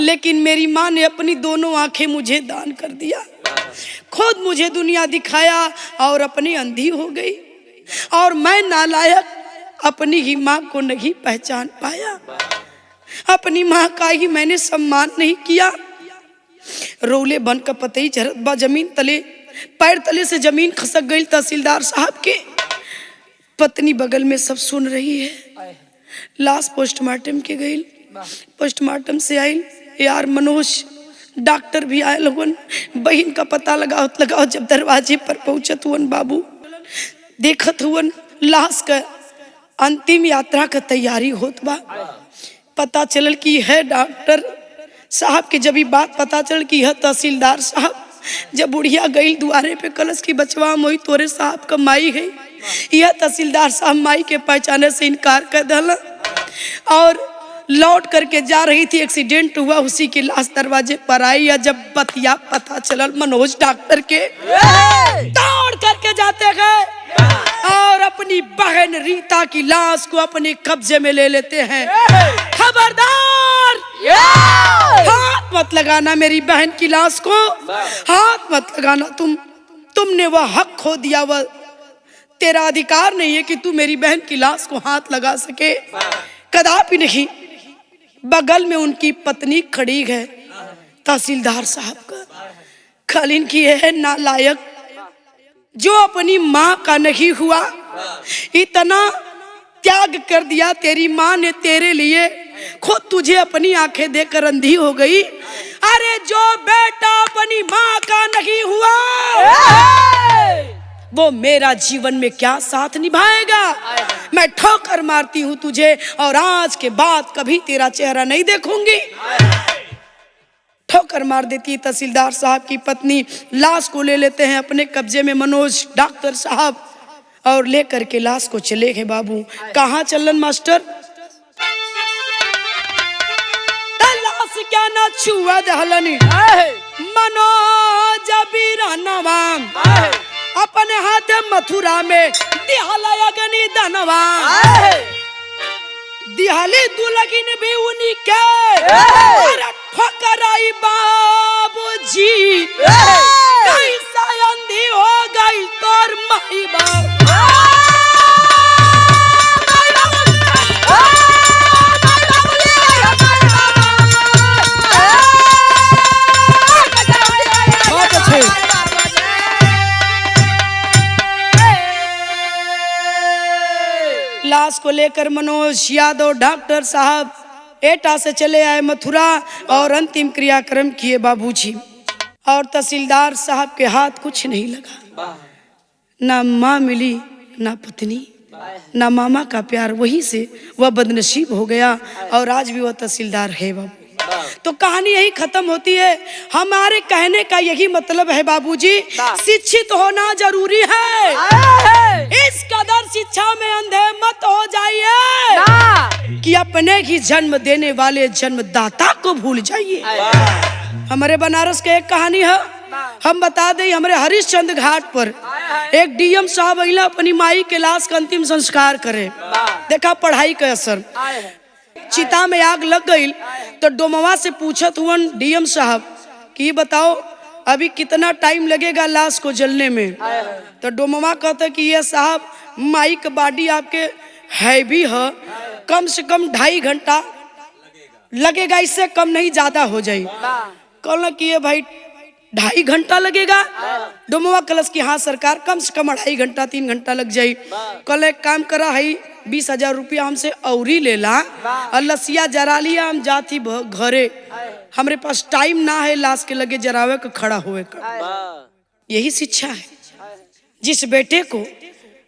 लेकिन मेरी माँ ने अपनी दोनों आंखें मुझे दान कर दिया। खुद मुझे दुनिया दिखाया और अपनी अंधी हो गई और मैं नालायक अपनी ही माँ को नहीं पहचान पाया। अपनी माँ का ही मैंने सम्मान नहीं किया। रोले बन का पतई झरत बा जमीन तले पैर तले से जमीन खसक गई। तहसीलदार साहब के पत्नी बगल में सब सुन रही है। लाश पोस्टमार्टम के गई। पोस्टमार्टम से आई यार मनोज डॉक्टर भी आए लोगन। बहन का पता लगाओ जब दरवाजे पर पहुंचत हुवन बाबू देखत हुवन लाश का अंतिम यात्रा का तैयारी होत बा। पता चलल कि है डॉक्टर साहब के जब बात पता चल कि है तहसीलदार साहब। जब बुढ़िया गई दुआरे पे कलश की बचवा मोई तोरे साहब का माई है। यह तहसीलदार साहब माई के पहचाने से इनकार कर दिला और लौट करके जा रही थी। एक्सीडेंट हुआ उसी की लाश दरवाजे पर आई। या जब बतिया पता चलल मनोज डॉक्टर के दौड़ करके जाते गए और अपनी बहन रीता की लाश को अपने कब्जे में ले लेते हैं। खबरदार हाथ मत लगाना मेरी बहन की लाश को। हाथ मत लगाना। तुमने वह हक खो दिया। वह तेरा अधिकार नहीं है कि तू मेरी बहन की लाश को हाथ लगा सके। कदापि नहीं। बगल में उनकी पत्नी खड़ी है तहसीलदार साहब का। खालिन की है नालायक जो अपनी माँ का नहीं हुआ। इतना त्याग कर दिया तेरी माँ ने तेरे लिए। खुद तुझे अपनी आंखें देकर अंधी हो गई। अरे जो बेटा अपनी माँ का नहीं हुआ वो मेरा जीवन में क्या साथ निभाएगा। मैं ठोकर मारती हूँ तुझे और आज के बाद कभी तेरा चेहरा नहीं देखूंगी। ठोकर मार देती है तहसीलदार साहब की पत्नी। लाश को ले लेते हैं अपने कब्जे में मनोज डॉक्टर साहब और लेकर के लाश को चले गए। बाबू कहाँ चलन मास्टर। लाश क्या ना छुआ दहलनी मनोज बीरानवा अपने हाथ मथुरा में दिहला अग्नि दानवा। दिहाली दुलगिन भी उन्हीं के ठोकराई बाबूजी कैसा अंधी हो गई तोर माई बाप। बहुत अच्छे। लाश को लेकर मनोज यादव डॉक्टर साहब एटा से चले आए मथुरा और अंतिम क्रियाक्रम किए बाबूजी। और तहसीलदार साहब के हाथ कुछ नहीं लगा, ना माँ मिली ना पत्नी ना मामा का प्यार, वहीं से वह बदनसीब हो गया और आज भी वह तहसीलदार है बाबू। तो कहानी यही खत्म होती है। हमारे कहने का यही मतलब है बाबूजी, शिक्षित होना जरूरी है। इस कदर शिक्षा में अंधे मत हो जाइए कि अपने ही जन्म देने वाले जन्मदाता को भूल जाइए। हमारे बनारस के एक कहानी है, हम बता दें, हमारे हरिश्चंद्र घाट पर एक डीएम साहब अइला अपनी माई के लाश का अंतिम संस्कार करे। देखा पढ़ाई का असर, चिता में आग लग गई तो डोमवा से पूछत हुवन डीएम साहब कि बताओ अभी कितना टाइम लगेगा लाश को जलने में। तो डोमवा कहता कि ये साहब माई का बॉडी आपके हैवी है, कम से कम 2.5 घंटा लगेगा, इससे कम नहीं ज्यादा हो जाए। कहना कि ये भाई 2.5 घंटा लगेगा। डोमवा कलश की हाँ सरकार, कम से कम 2.5 घंटा 3 घंटा लग जाये। कल एक काम करा है 20,000 रुपया हमसे औरी ले ला और लसिया जरा लिया, हम जाती घरे, हमरे पास टाइम ना है लाश के लगे जरावे का खड़ा हुए का। यही शिक्षा है। जिस बेटे को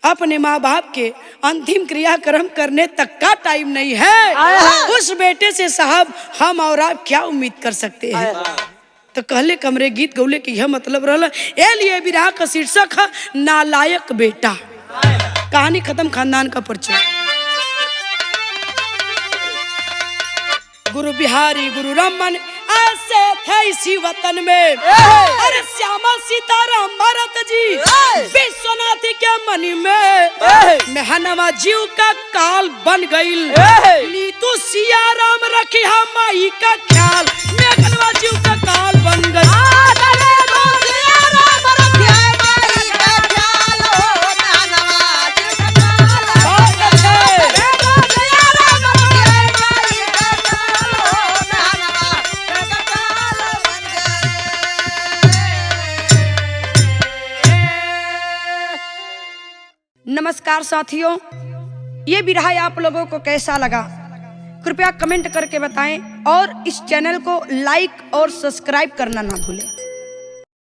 अपने माँ बाप के अंतिम क्रियाक्रम करने तक का टाइम नहीं है, उस बेटे से साहब हम और आप क्या उम्मीद कर सकते हैं। तो कहले कमरे गीत गौले कि यह मतलब रहला, ए लिए विराह का शीर्षक है नालायक बेटा। कहानी खत्म, खानदान का परिचय। गुरु बिहारी गुरु रमन ऐसे थे इसी वतन में, अरे श्यामा सीताराम भरत जी विश्वनाथ के मनी में मेहनवा जीव का काल बन गई। नीतू सिया राम रखी हम माई का ख्याल, मेहनवा जीव का काल बन गई। नमस्कार साथियों, ये बिरहा आप लोगों को कैसा लगा कृपया कमेंट करके बताएं और इस चैनल को लाइक और सब्सक्राइब करना ना भूलें।